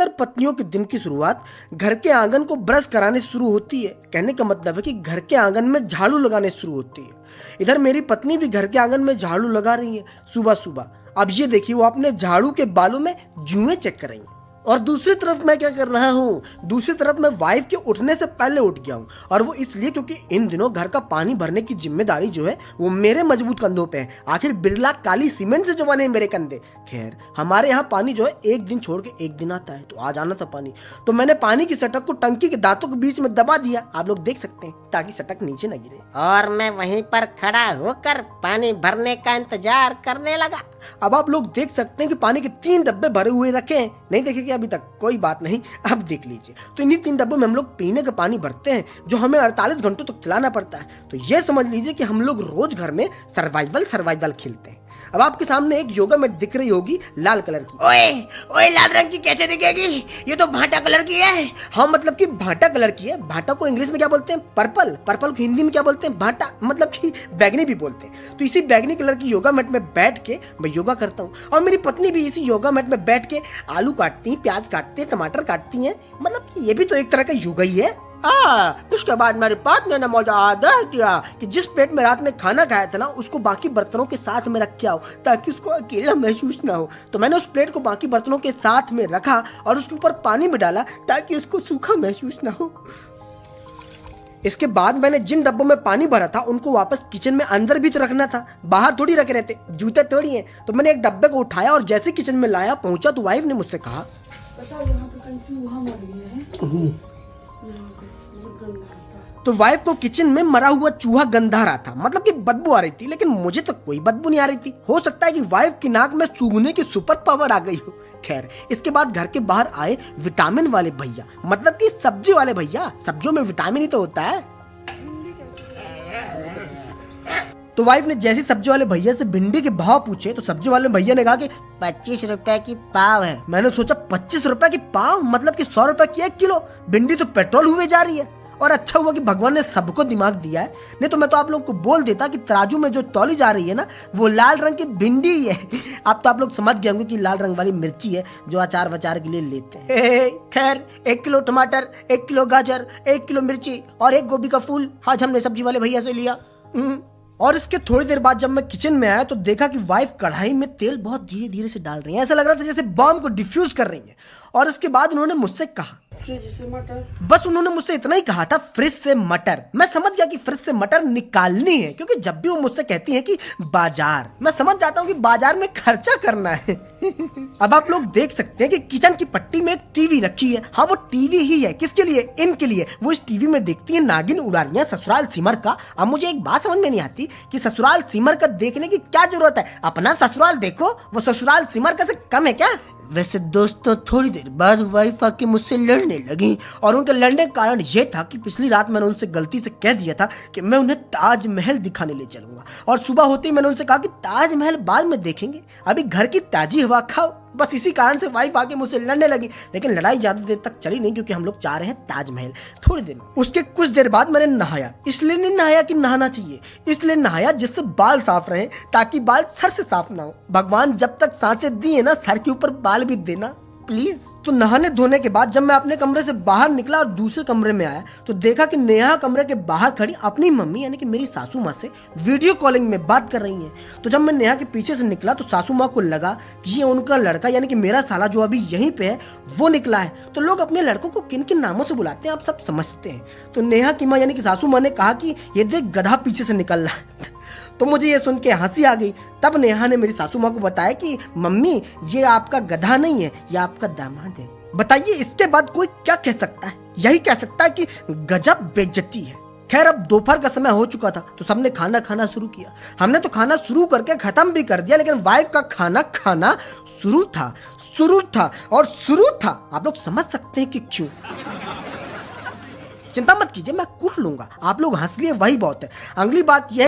अधिकतर पत्नियों के दिन की शुरुआत घर के आंगन को ब्रश कराने से शुरू होती है। कहने का मतलब है कि घर के आंगन में झाड़ू लगाने से शुरू होती है। इधर मेरी पत्नी भी घर के आंगन में झाड़ू लगा रही है सुबह सुबह। अब ये देखिए, वो अपने झाड़ू के बालों में जुएं चेक कर रही है। और दूसरी तरफ मैं क्या कर रहा हूँ, दूसरी तरफ मैं वाइफ के उठने से पहले उठ गया हूँ। और वो इसलिए क्योंकि इन दिनों घर का पानी भरने की जिम्मेदारी जो है वो मेरे मजबूत कंधों पे है। आखिर बिरला काली सीमेंट से जो बने मेरे कंधे। खैर, हमारे यहाँ पानी जो है एक दिन छोड़ के एक दिन आता है, तो आज आना था पानी। तो मैंने पानी की सटक को टंकी के दांतों के बीच में दबा दिया, आप लोग देख सकते हैं, ताकि सटक नीचे न गिरे। और मैं वहीं पर खड़ा होकर पानी भरने का इंतजार करने लगा। अब आप लोग देख सकते हैं कि पानी के 3 डब्बे भरे हुए रखे हैं। नहीं देखे कि अभी तक, कोई बात नहीं, अब देख लीजिए। तो इन्हीं 3 डब्बों में हम लोग पीने का पानी भरते हैं, जो हमें 48 घंटों तक चलाना पड़ता है। तो ये समझ लीजिए कि हम लोग रोज घर में सर्वाइवल खेलते हैं। अब आपके सामने एक योगा मैट दिख रही होगी लाल कलर की। ओए लाल रंग की कैसे दिखेगी? ये तो भाटा कलर की है। हाँ, मतलब कि भाटा कलर की है। भाटा को इंग्लिश में क्या बोलते हैं? पर्पल। पर्पल को हिंदी में क्या बोलते हैं? भाटा, मतलब कि बैगनी भी बोलते हैं। तो इसी बैगनी कलर की योगा मैट में बैठ के मैं योगा करता हूँ। और मेरी पत्नी भी इसी योगा मैट में बैठ के आलू काटती, प्याज काटती, टमाटर काटती हैं। मतलब कि ये भी तो एक तरह का योगा ही है। उसके बाद मेरे पार्टनर ने मुझे आदेश दिया कि जिस प्लेट में रात में खाना खाया था ना, उसको बाकी बर्तनों के साथ में रख के आओ, ताकि उसको अकेला महसूस ना हो। तो मैंने उस प्लेट को बाकी बर्तनों के साथ में रखा और उसके ऊपर पानी भी डाला, ताकि उसको सूखा महसूस ना हो। इसके बाद मैंने जिन डब्बों में पानी भरा था उनको वापस किचन में अंदर भी तो रखना था, बाहर थोड़ी रखे रहते, जूते थोड़ी हैं। तो मैंने एक डब्बे को उठाया और जैसे किचन में लाया पहुंचा तो वाइफ ने मुझसे कहा, तो वाइफ को किचन में मरा हुआ चूहा गंधा आ रहा था, मतलब कि बदबू आ रही थी। लेकिन मुझे तो कोई बदबू नहीं आ रही थी। हो सकता है कि वाइफ की नाक में सूंघने की सुपर पावर आ गई हो। खैर, इसके बाद घर के बाहर आए विटामिन वाले भैया, मतलब कि सब्जी वाले भैया। सब्जियों में विटामिन ही तो होता है। तो वाइफ ने जैसे सब्जी वाले भैया से भिंडी के भाव पूछे तो सब्जी वाले भैया ने कहा कि 25 रुपए की पाव है। मैंने सोचा 25 रुपए की पाव, मतलब कि 100 रुपए की 1 किलो। भिंडी तो पेट्रोल हुए जा रही है। और अच्छा हुआ कि भगवान ने सबको दिमाग दिया है, नहीं तो मैं तो आप लोग को बोल देता कि तराजू में जो तौली जा रही है ना, वो लाल रंग की भिंडी ही है। अब तो आप लोग समझ गए होंगे कि लाल रंग वाली मिर्ची है जो अचार वचार के लिए लेते हैं। खैर, 1 किलो टमाटर, 1 किलो गाजर, 1 किलो मिर्ची और 1 गोभी का फूल आज हमने सब्जी वाले भैया से लिया। और इसके थोड़ी देर बाद जब मैं किचन में आया तो देखा कि वाइफ कढ़ाई में तेल बहुत धीरे धीरे से डाल रही है। ऐसा लग रहा था जैसे बॉम्ब को डिफ्यूज कर रही है। और इसके बाद उन्होंने मुझसे कहा, फ्रिज से मटर। बस उन्होंने मुझसे इतना ही कहा था, फ्रिज से मटर। मैं समझ गया कि फ्रिज से मटर निकालनी है, क्योंकि जब भी वो मुझसे कहती है कि बाजार, मैं समझ जाता हूँ कि बाजार में खर्चा करना है। अब आप लोग देख सकते हैं कि किचन की पट्टी में एक टीवी रखी है। हाँ, वो टीवी ही है। किसके लिए? इनके लिए। वो इस टीवी में देखती है नागिन उड़ानियां ससुराल सिमर का। अब मुझे एक बात समझ में नहीं आती कि ससुराल सिमर का देखने की क्या जरूरत है? अपना ससुराल देखो, वो ससुराल सिमर का से कम है क्या? वैसे दोस्तों, थोड़ी देर बाद वाइफ आके मुझसे लड़ने लगी। और उनके लड़ने का कारण यह था कि पिछली रात मैंने उनसे गलती से कह दिया था कि मैं उन्हें ताजमहल दिखाने ले चलूंगा। और सुबह होते ही मैंने उनसे कहा कि ताजमहल बाद में देखेंगे, अभी घर की ताजी हवा खाओ। बस इसी कारण से वाइफ आके मुझसे लड़ने लगी। लेकिन लड़ाई ज्यादा देर तक चली नहीं, क्योंकि हम लोग चाह रहे हैं ताजमहल। थोड़ी देर में, उसके कुछ देर बाद मैंने नहाया। इसलिए नहीं नहाया कि नहाना चाहिए, इसलिए नहाया जिससे बाल साफ रहे, ताकि बाल सर से साफ ना हो। भगवान जब तक सांसें दी है ना, सर के ऊपर बाल भी देना प्लीज। तो नहाने धोने के बाद जब मैं अपने कमरे से बाहर निकला और दूसरे कमरे में आया तो देखा कि नेहा कमरे के बाहर खड़ी अपनी मम्मी यानी कि मेरी सासू माँ से वीडियो कॉलिंग में बात कर रही हैं। तो जब मैं नेहा के पीछे से निकला तो सासू माँ को लगा कि ये उनका लड़का यानी कि मेरा साला जो अभी यहीं पे है वो निकला है। तो लोग अपने लड़कों को किन किन नामों से बुलाते हैं आप सब समझते हैं। तो नेहा की माँ यानी कि सासू माँ ने कहा कि ये देख गधा पीछे से निकल रहा है। तो मुझे ये सुन के हंसी आ गई। तब नेहा ने मेरी सासू माँ को बताया कि मम्मी, ये आपका गधा नहीं है, ये आपका दामाद है। बताइए इसके बाद कोई क्या कह सकता है? यही कह सकता है कि गजब बेइज्जती है। खैर, अब दोपहर का समय हो चुका था तो सबने खाना खाना शुरू किया। हमने तो खाना शुरू करके खत्म भी कर दिया, लेकिन वाइफ का खाना खाना शुरू था और शुरू था। आप लोग समझ सकते हैं कि क्यों। चिंता मत कीजिए, मैं कूट लूंगा। आप लोग हंस लिए वही बहुत है। अगली बात यह